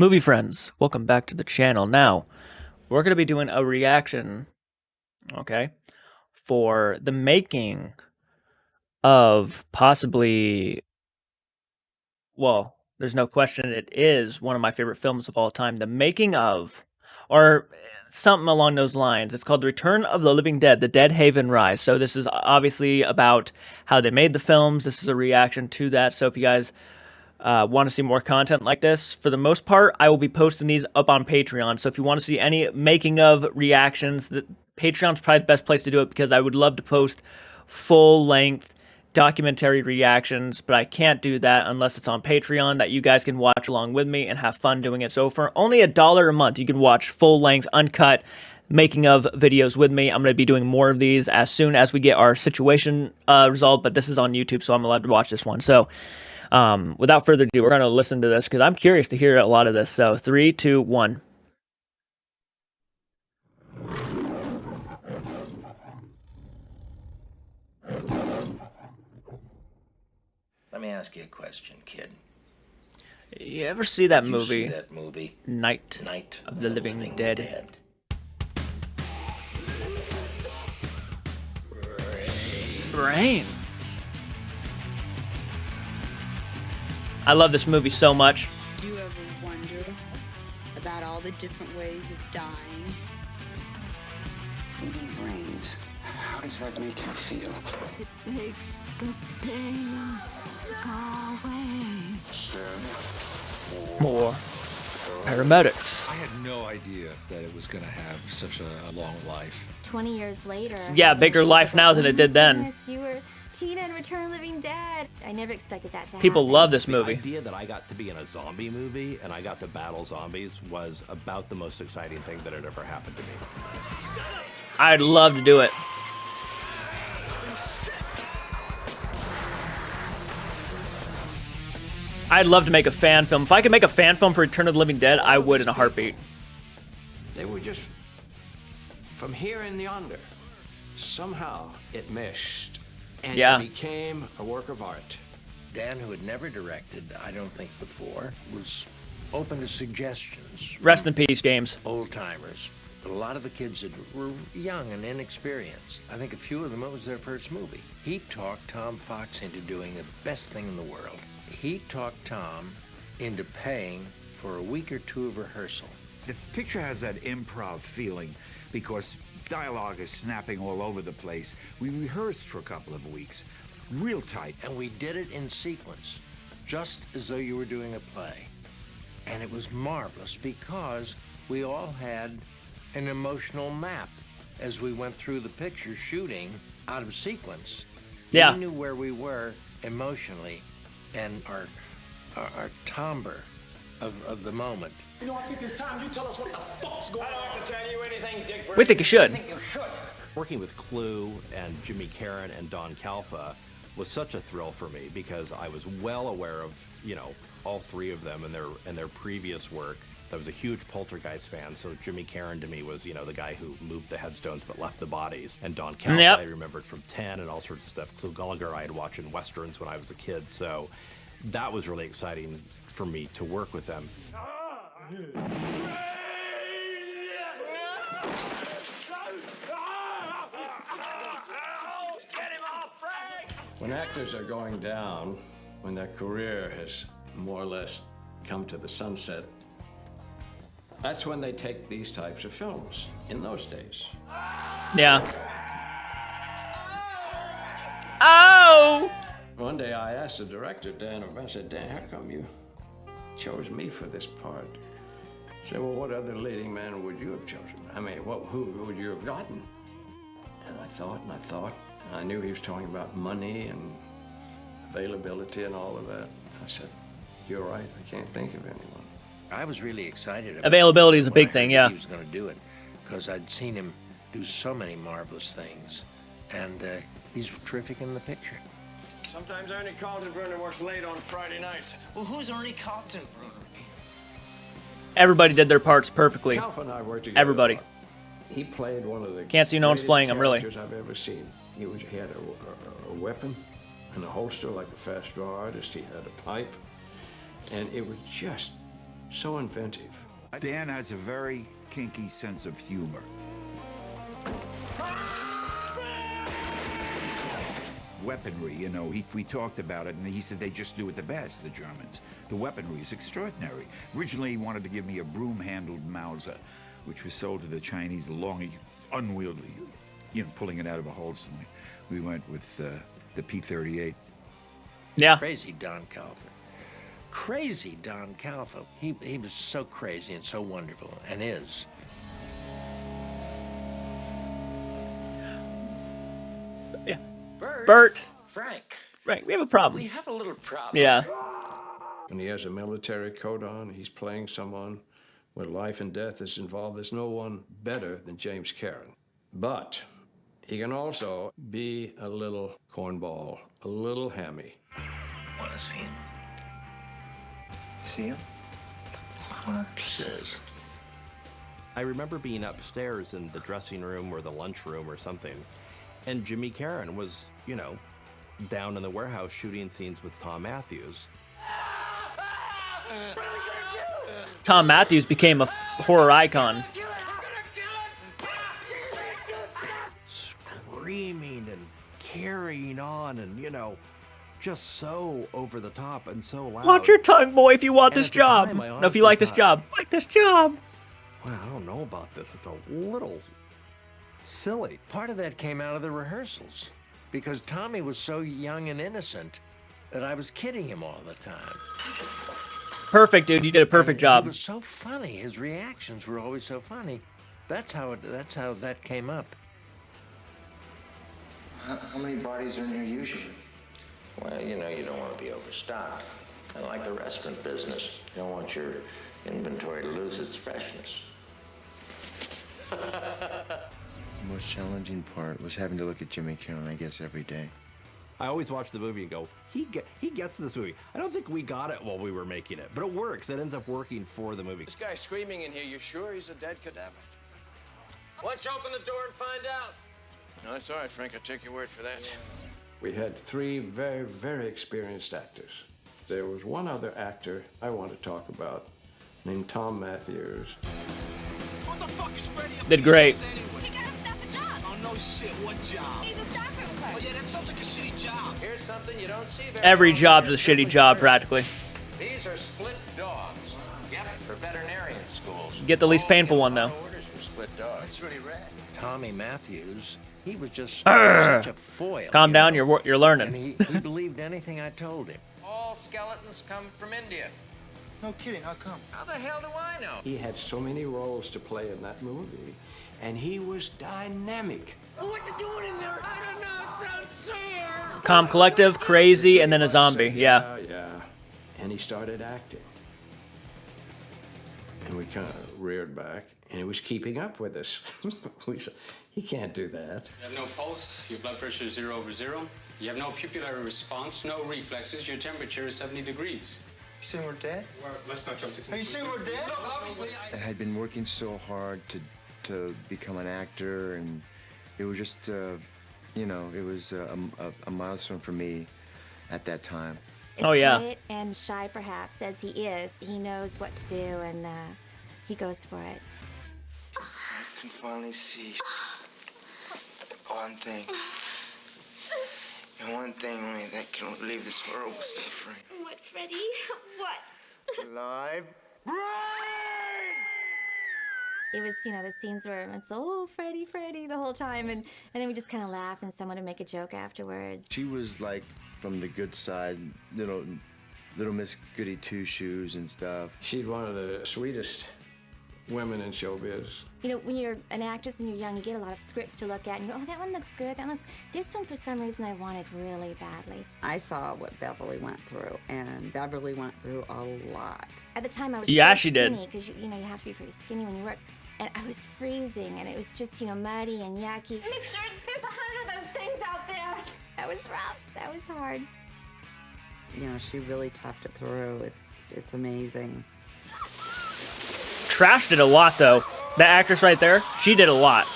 Movie friends, welcome back to the channel. Now, we're going to be doing a reaction, okay, for the making of possibly, well, there's no question it is one of my favorite films of all time. The making of, or something along those lines. It's called The Return of the Living Dead, The Dead Haven Rise. So this is obviously about how they made the films. This is a reaction to that. So if you guys want to see more content like this, for the most part, I will be posting these up on Patreon. So if you want to see any making of reactions, Patreon's probably the best place to do it because I would love to post full-length documentary reactions, but I can't do that unless it's on Patreon that you guys can watch along with me and have fun doing it. So for only $1 a month, you can watch full-length, uncut making of videos with me. I'm going to be doing more of these as soon as we get our situation resolved, but this is on YouTube, so I'm allowed to watch this one. So without further ado, we're going to listen to this because I'm curious to hear a lot of this. So 3, 2, 1. Let me ask you a question, kid. You ever see that Did you movie? see that movie? Night of the Living Dead. Brains. I love this movie so much. Do you ever wonder about all the different ways of dying? Even brains. How does that make you feel? It makes the pain go away. More paramedics. I had no idea that it was going to have such a long life. 20 years later. Yeah, bigger life now than it did then. Yes, you were Tina in Return of the Living Dead. I never expected that to happen. People love this movie. The idea that I got to be in a zombie movie and I got to battle zombies was about the most exciting thing that had ever happened to me. I'd love to do it. I'd love to make a fan film. If I could make a fan film for Return of the Living Dead, I would in a heartbeat. They were just from here and yonder. Somehow it meshed and Yeah. it became a work of art. Dan, who had never directed, I don't think before, was open to suggestions. Rest in peace, James. Old timers. A lot of the kids were young and inexperienced. I think a few of them, it was their first movie. He talked Tom Fox into doing the best thing in the world. He talked Tom into paying for a week or two of rehearsal. The picture has that improv feeling because dialogue is snapping all over the place. We rehearsed for a couple of weeks, real tight. And we did it in sequence, just as though you were doing a play. And it was marvelous because we all had an emotional map as we went through the picture shooting out of sequence. Yeah. We knew where we were emotionally and our timbre of the moment. You know, I think it's time you tell us what the fuck's going on. I don't have to tell you anything, Dick. We think you should. I think you should. Working with Clue and Jimmy Karen and Don Calfa was such a thrill for me because I was well aware of, you know, all three of them and their previous work. I was a huge Poltergeist fan, so Jimmy Karen to me was, you know, the guy who moved the headstones but left the bodies. And Don Calfa, Yep. I remembered from 10 and all sorts of stuff. Clue Gullinger I had watched in Westerns when I was a kid, so that was really exciting for me to work with them. When actors are going down, when their career has more or less come to the sunset, that's when they take these types of films in those days. Yeah. Oh! One day I asked the director, Dan, I said, Dan, how come you chose me for this part? He said, well, what other leading man would you have chosen? I mean, who would you have gotten? And I thought, and I knew he was talking about money and availability and all of that. I said, you're right, I can't think of anyone. I was really excited about Availability is a when big I thing, heard yeah. He was going to do it because I'd seen him do so many marvelous things, and he's terrific in the picture. Sometimes Ernie Kaltenbrunner works late on Friday nights. Well, who's Ernie Kaltenbrunner? Everybody did their parts perfectly. Calfa and I worked together. Everybody. He played one of the Can't see no one's greatest playing him, really. characters I've ever seen. He had a weapon and a holster like a fast draw artist. He had a pipe, and it was just so inventive. Dan has a very kinky sense of humor. Weaponry, you know, we talked about it, and he said they just do it the best, the Germans. The weaponry is extraordinary. Originally, he wanted to give me a broom-handled Mauser, which was sold to the Chinese long, unwieldy, you know, pulling it out of a holster. We went with the P-38. Yeah. Crazy Don Calfa. Crazy Don Calfa. He was so crazy and so wonderful, and is. Yeah. Bert. Frank. Right, we have a problem. We have a little problem. Yeah. When he has a military coat on, he's playing someone where life and death is involved. There's no one better than James Caron. But he can also be a little cornball, a little hammy. Want to see him? See him? Says. I remember being upstairs in the dressing room or the lunchroom or something, and Jimmy Caron was, you know, down in the warehouse shooting scenes with Tom Matthews. Tom Matthews became a horror icon. Screaming and carrying on and, you know, just so over the top and so loud. Watch your tongue, boy, if you want this at the job. time, I No, if you honestly like this thought, job. Like this job. Well, I don't know about this. It's a little silly. Part of that came out of the rehearsals, because Tommy was so young and innocent that I was kidding him all the time. Perfect, dude. You did a perfect job. He was so funny. His reactions were always so funny. That's how that came up. How many bodies are in here usually? Well, you know, you don't want to be overstocked. Kind of like the restaurant business. You don't want your inventory to lose its freshness. The most challenging part was having to look at Jimmy Caron, I guess, every day. I always watch the movie and go, he gets this movie. I don't think we got it while we were making it, but it works. It ends up working for the movie. This guy's screaming in here. You sure he's a dead cadaver? Why don't you open the door and find out? No, it's all right, Frank. I'll take your word for that. We had three very, very experienced actors. There was one other actor I want to talk about named Tom Matthews. What the fuck is Freddie? Did great. He got himself a job. Oh, no shit. What job? He's a stockroom clerk. Oh, yeah, that sounds like a shitty job. Here's something you don't see very Every often. job's a shitty job, practically. These are split dogs. Yep, for veterinarian schools. Get the least painful one, though. Orders for split dogs. That's really rad. Tommy Matthews, he was just Arrgh. such a foil. Calm you down, know? you're And learning. he believed anything I told him. All skeletons come from India. No kidding, how come? How the hell do I know? He had so many roles to play in that movie, and he was dynamic. What you doing in there? I don't know. It sounds sore. Calm Collective, Crazy, and then a zombie. Yeah. Yeah. And he started acting. And we kind of reared back, and he was keeping up with us. We said, he can't do that. You have no pulse, your blood pressure is 0/0. You have no pupillary response, no reflexes, your temperature is 70 degrees. You saying we're dead? Well, let's not jump to conclusions. Are you saying we're dead? Look, obviously, I had been working so hard to become an actor, and it was just, you know, it was a milestone for me at that time. As Oh, yeah. quiet and shy, perhaps, as he is, he knows what to do, and he goes for it. I can finally see one thing. And one thing only that can leave this horrible suffering. What, Freddie? What? Live. It was, you know, the scenes where it's, oh, Freddie, Freddie, the whole time, and then we just kind of laugh, and someone would make a joke afterwards. She was like from the good side, little Miss Goody Two Shoes and stuff. She's one of the sweetest women in showbiz. You know, when you're an actress and you're young, you get a lot of scripts to look at, and you go, oh, that one looks good, that one's... This one, for some reason, I wanted really badly. I saw what Beverly went through, and Beverly went through a lot. At the time, I was Yeah, so she did. skinny, because, you know, you have to be pretty skinny when you work. And I was freezing, and it was just, you know, muddy and yucky. Mister, there's 100 of those things out there. That was rough. That was hard. You know, she really toughed it through. It's amazing. Trash did a lot, though. That actress right there, she did a lot.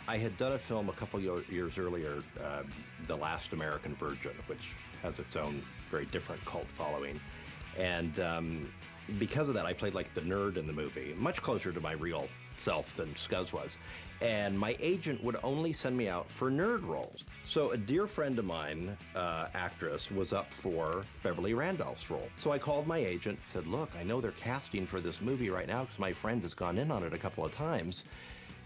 I had done a film a couple years earlier, The Last American Virgin, which has its own very different cult following. And because of that, I played like the nerd in the movie, much closer to my real self than Scuzz was. And my agent would only send me out for nerd roles. So a dear friend of mine, actress, was up for Beverly Randolph's role. So I called my agent, said, look, I know they're casting for this movie right now because my friend has gone in on it a couple of times,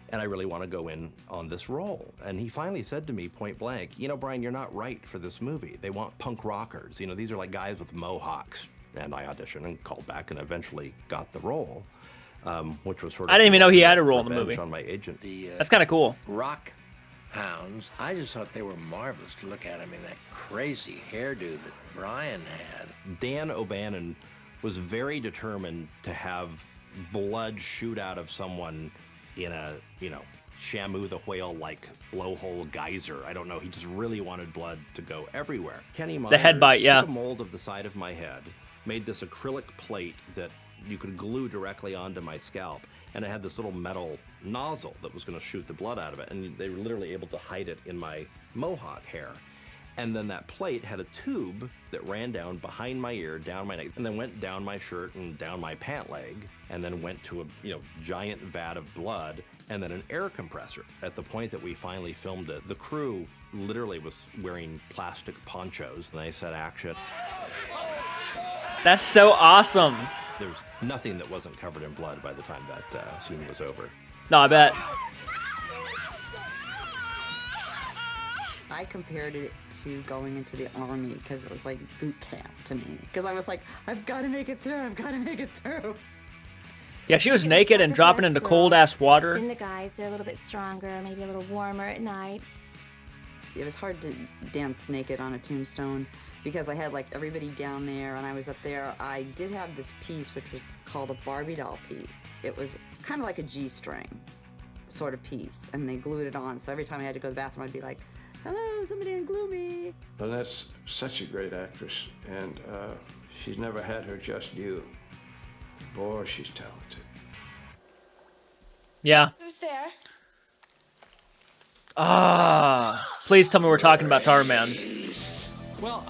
and I really want to go in on this role. And he finally said to me point blank, you know, Brian, you're not right for this movie. They want punk rockers. You know, these are like guys with mohawks. And I auditioned and called back and eventually got the role. Which was sort of, I didn't even know he had a role in the movie. On my agent. That's kind of cool. Rock hounds, I just thought they were marvelous to look at. I mean, that crazy hairdo that Brian had. Dan O'Bannon was very determined to have blood shoot out of someone in a, you know, Shamu the Whale-like blowhole geyser. I don't know. He just really wanted blood to go everywhere. Kenny Myers the head bite, yeah. took a mold of the side of my head, made this acrylic plate that you could glue directly onto my scalp, and it had this little metal nozzle that was going to shoot the blood out of it, and they were literally able to hide it in my mohawk hair. And then that plate had a tube that ran down behind my ear, down my neck, and then went down my shirt and down my pant leg, and then went to a giant vat of blood, and then an air compressor. At the point that we finally filmed it, the crew literally was wearing plastic ponchos, and they said action. That's so awesome. There was nothing that wasn't covered in blood by the time that scene was over. No, I bet. I compared it to going into the army because it was like boot camp to me. Because I was like, I've got to make it through. I've got to make it through. Yeah, she was naked and dropping into cold-ass water. And the guys, they're a little bit stronger, maybe a little warmer at night. It was hard to dance naked on a tombstone because I had like everybody down there and I was up there. I did have this piece which was called a Barbie doll piece. It was kind of like a G-string sort of piece, and they glued it on. So every time I had to go to the bathroom, I'd be like, hello, somebody unglue me. Well, that's such a great actress, and she's never had her just due. Boy, she's talented. Yeah. Who's there? Please tell me we're talking about Tarman. Well,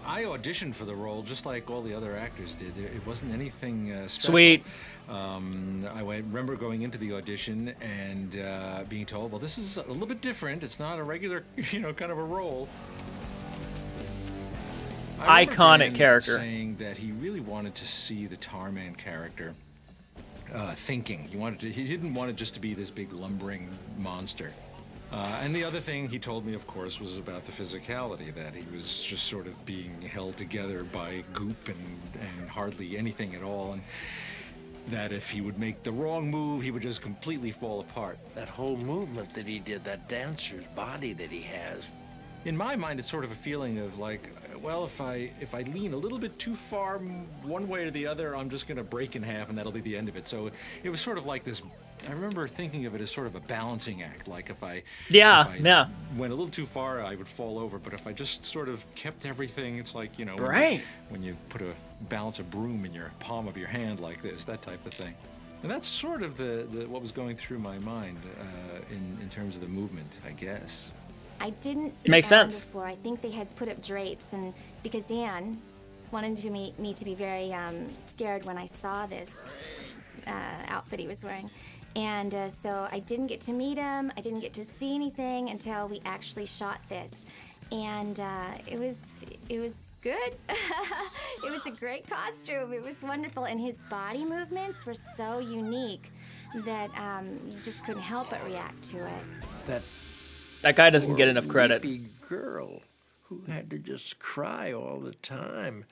I auditioned for the role just like all the other actors did. It wasn't anything special. Sweet. I remember going into the audition and being told, well, this is a little bit different. It's not a regular, kind of a role. Iconic character. Saying that he really wanted to see the Tarman character thinking. He didn't want it just to be this big lumbering monster. And the other thing he told me, of course, was about the physicality, that he was just sort of being held together by goop and hardly anything at all, and that if he would make the wrong move, he would just completely fall apart. That whole movement that he did, that dancer's body that he has. In my mind, it's sort of a feeling of like, well, if I lean a little bit too far one way or the other, I'm just going to break in half, and that'll be the end of it. So it was sort of like this. I remember thinking of it as sort of a balancing act. Like if I went a little too far, I would fall over. But if I just sort of kept everything, it's like, when you put balance a broom in your palm of your hand like this, that type of thing. And that's sort of the what was going through my mind in terms of the movement, I guess. I didn't see Makes Alan sense. before. I think they had put up drapes, and because Dan wanted me to be very scared when I saw this outfit he was wearing. And so I didn't get to meet him. I didn't get to see anything until we actually shot this. And it was good. It was a great costume. It was wonderful. And his body movements were so unique that you just couldn't help but react to it. That guy doesn't get enough credit. Weepy girl who had to just cry all the time.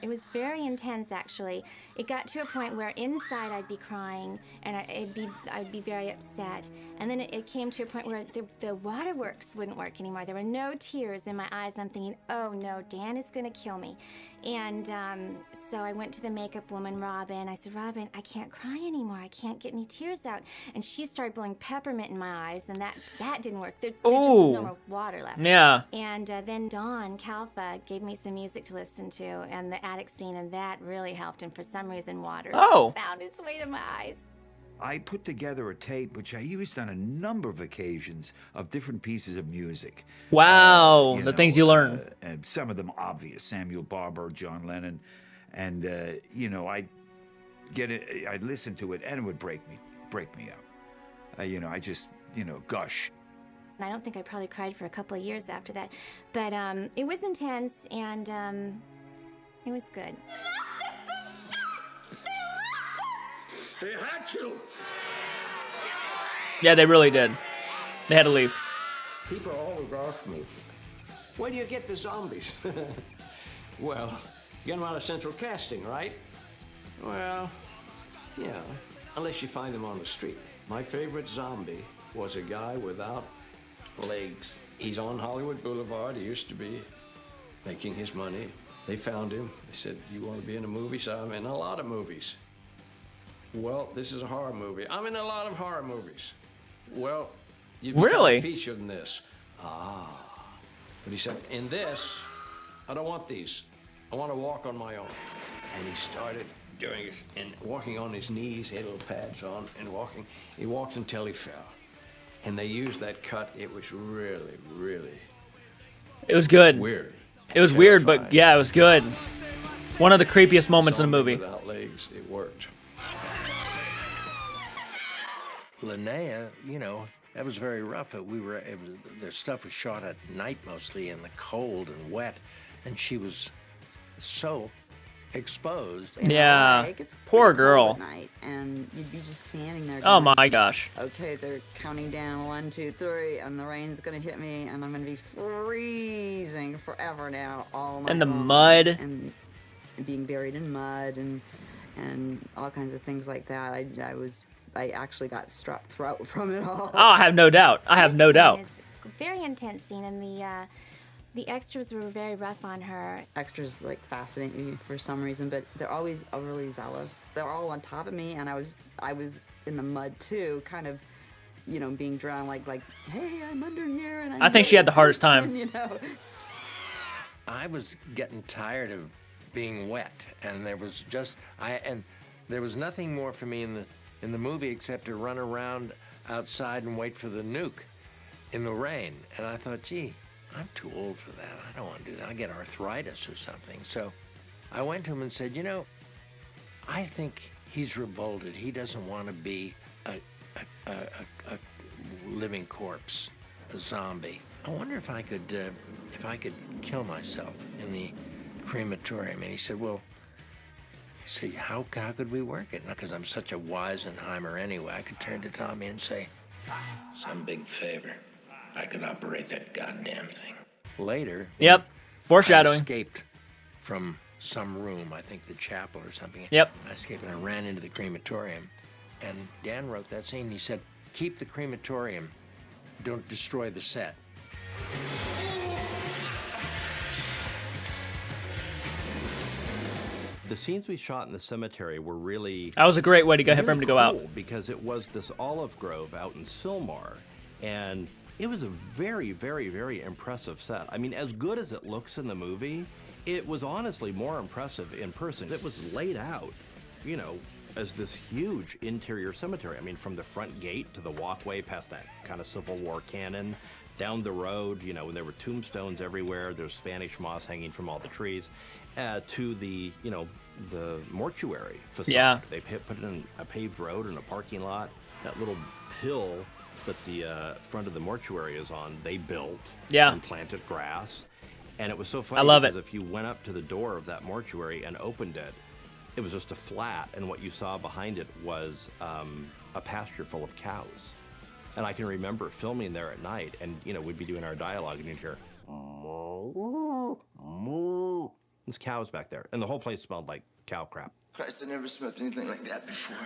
It was very intense, actually. It got to a point where inside I'd be crying and I'd be very upset. And then it came to a point where the waterworks wouldn't work anymore. There were no tears in my eyes, and I'm thinking, oh no, Dan is gonna kill me. And so I went to the makeup woman, Robin. I said, Robin, I can't cry anymore. I can't get any tears out. And she started blowing peppermint in my eyes, and that didn't work. There just was no more water left. Yeah. And then Dawn Kalfa gave me some music to listen to, and the attic scene, and that really helped. And for some reason, water found its way to my eyes. I put together a tape which I used on a number of occasions of different pieces of music. Wow, the things you learn. And some of them obvious, Samuel Barber, John Lennon, and I'd listen to it and it would break me up. I just gush. I don't think I probably cried for a couple of years after that, but it was intense and it was good. They had to. Yeah, they really did. They had to leave. People always ask me, where do you get the zombies? Well, you get them out of central casting, right? Well, yeah, unless you find them on the street. My favorite zombie was a guy without legs. He's on Hollywood Boulevard. He used to be making his money. They found him. They said, you want to be in a movie? So I'm in a lot of movies. Well, this is a horror movie. I'm in a lot of horror movies. Well, you've become Really? a feature in this. But he said, in this, I don't want these. I want to walk on my own. And he started doing it and walking on his knees. He had little pads on and walking. He walked until he fell. And they used that cut. It was really, really It was good. weird. It was weird, but yeah, it was good. One of the creepiest moments in the movie. Without legs, it worked. Linnea, that was very rough. Their stuff was shot at night mostly in the cold and wet, and she was so exposed. Yeah, Like, it's poor pretty cold girl. at night, and you'd be just standing there. Oh going, my gosh. Okay, they're counting down 1, 2, 3, and the rain's gonna hit me, and I'm gonna be freezing forever now, all night And the long, mud. and being buried in mud, and all kinds of things like that. I actually got strep throat from it all. Oh, I have no doubt. I have no doubt. It's a very intense scene, and the extras were very rough on her. Extras like fascinate me for some reason, but they're always overly zealous. They're all on top of me, and I was in the mud too, kind of, being drowned. Like, hey, I'm under here, and I think she had the hardest time. I was getting tired of being wet, and there was nothing more for me in the movie except to run around outside and wait for the nuke in the rain. And I thought, gee, I'm too old for that. I don't want to do that. I get arthritis or something. So I went to him and said, I think he's revolted. He doesn't want to be a living corpse, a zombie. I wonder if I could kill myself in the crematorium. And he said, well, how could we work it? Because I'm such a Weisenheimer anyway. I could turn to Tommy and say, Some big favor. I could operate that goddamn thing. Later, Yep. Foreshadowing. I escaped from some room, I think the chapel or something. Yep. I escaped and I ran into the crematorium. And Dan wrote that scene. He said, keep the crematorium. Don't destroy the set. The scenes we shot in the cemetery were really... That was a great way to go for really him to go out. cool, because it was this olive grove out in Sylmar, and it was a very, very, very impressive set. I mean, as good as it looks in the movie, it was honestly more impressive in person. It was laid out, as this huge interior cemetery. I mean, from the front gate to the walkway past that kind of Civil War cannon, down the road, there were tombstones everywhere. There's Spanish moss hanging from all the trees, to the, the mortuary facade. Yeah. They put in a paved road and a parking lot. That little hill that the front of the mortuary is on, they built and planted grass. And it was so funny I love because it. if you went up to the door of that mortuary and opened it, it was just a flat, and what you saw behind it was a pasture full of cows. And I can remember filming there at night, and we'd be doing our dialogue, and you'd hear moo, moo. There's cows back there, and the whole place smelled like cow crap. Christ, I never smelled anything like that before.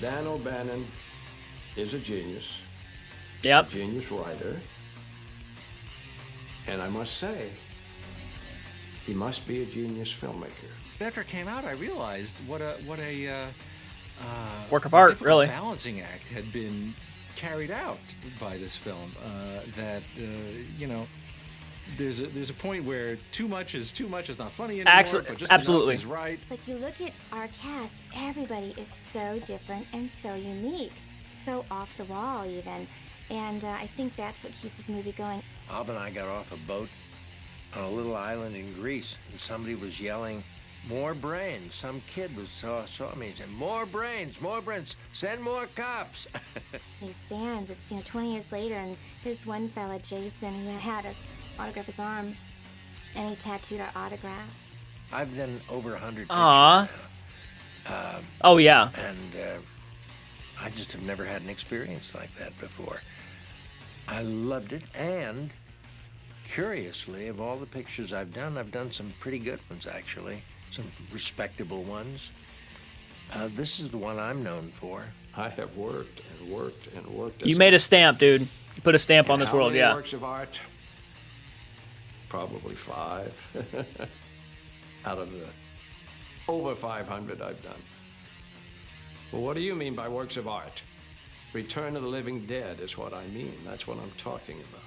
Dan O'Bannon is a genius. Yep. A genius writer. And I must say, he must be a genius filmmaker. After it came out, I realized what a Work of art, difficult really. balancing act had been carried out by this film. That you know, there's a point where too much is not funny anymore, but just absolutely enough is right. It's like you look at our cast, everybody is so different and so unique, so off the wall even, and I think that's what keeps this movie going. Bob and I got off a boat on a little island in Greece, and somebody was yelling, "More brains!" Some kid saw me and said, "More brains, send more cops." These fans, it's 20 years later, and there's one fella, Jason, who had us autograph his arm, and he tattooed our autographs. I've done over 100 pictures Aww. now. Oh yeah. And I just have never had an experience like that before. I loved it, and curiously, of all the pictures I've done some pretty good ones actually, some respectable ones. This is the one I'm known for. I have worked and worked and worked. You made a stamp, dude. You put a stamp on this world, How many yeah. works of art? Probably 5 out of the over 500 I've done. Well, what do you mean by works of art? Return of the Living Dead is what I mean. That's what I'm talking about.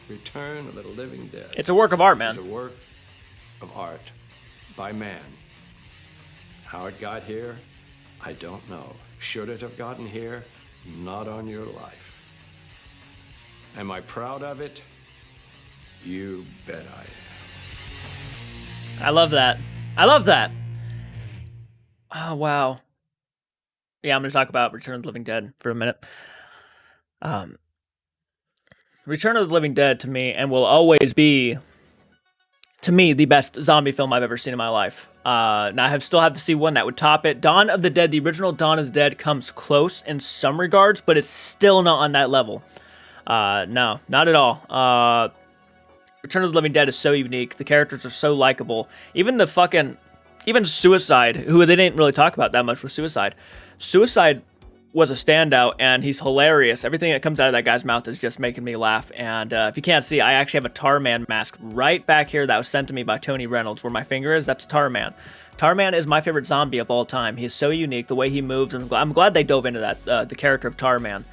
Return of the Living Dead. It's a work of art, man. It's a work of art by man. How it got here, I don't know. Should it have gotten here? Not on your life. Am I proud of it? You bet I am. I love that. I love that. Oh, wow. Yeah, I'm going to talk about Return of the Living Dead for a minute. Return of the Living Dead to me, and will always be, to me, the best zombie film I've ever seen in my life. Now, I still have to see one that would top it. Dawn of the Dead, the original Dawn of the Dead, comes close in some regards, but it's still not on that level. No, not at all. Return of the Living Dead is so unique. The characters are so likable. Even Suicide, who they didn't really talk about that much with Suicide. Suicide was a standout, and he's hilarious. Everything that comes out of that guy's mouth is just making me laugh. And if you can't see, I actually have a Tarman mask right back here that was sent to me by Tony Reynolds. Where my finger is, that's Tarman. Tarman is my favorite zombie of all time. He is so unique, the way he moves. And I'm glad they dove into that, the character of Tarman.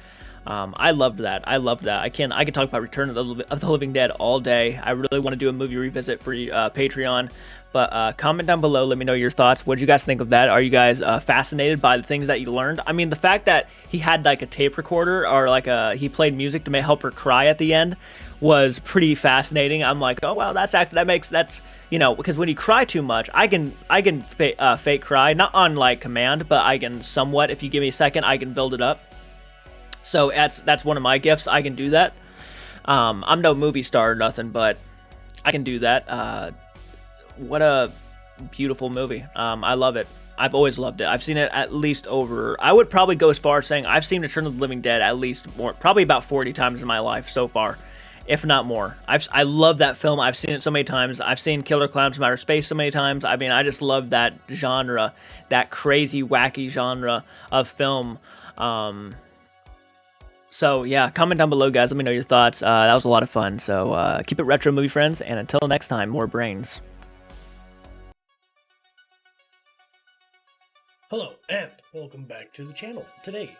I loved that. I can talk about Return of the Living Dead all day. I really want to do a movie revisit for Patreon. But comment down below. Let me know your thoughts. What did you guys think of that? Are you guys fascinated by the things that you learned? I mean, the fact that he had like a tape recorder, or like he played music to help her cry at the end, was pretty fascinating. I'm like, oh well, that's because when you cry too much, I can fake cry, not on like command, but I can somewhat. If you give me a second, I can build it up. So that's one of my gifts. I can do that. I'm no movie star or nothing, but I can do that. What a beautiful movie. I love it. I've always loved it. I've seen it at least I would probably go as far as saying I've seen Return of the Living Dead at least probably about 40 times in my life so far, if not more. I love that film. I've seen it so many times. I've seen Killer Clowns from Outer Space so many times. I mean, I just love that genre, that crazy, wacky genre of film. So yeah, comment down below, guys. Let me know your thoughts. That was a lot of fun. So keep it retro, movie friends, and until next time, more brains. Hello, and welcome back to the channel. Today,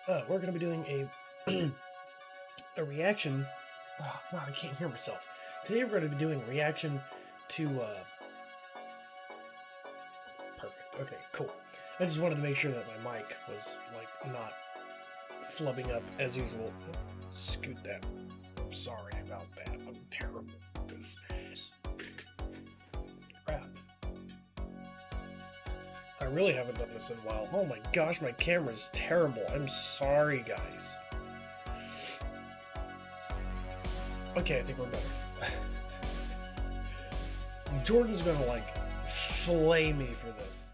we're going to be doing a reaction. Oh, wow, I can't hear myself. Today, we're going to be doing a reaction to. Perfect. Okay, cool. I just wanted to make sure that my mic was like not flubbing up as usual. Scoot that. Sorry about that. I'm terrible at this. Crap. I really haven't done this in a while. Oh my gosh, my camera's terrible. I'm sorry, guys. Okay, I think we're better. Jordan's gonna, like, flay me for this.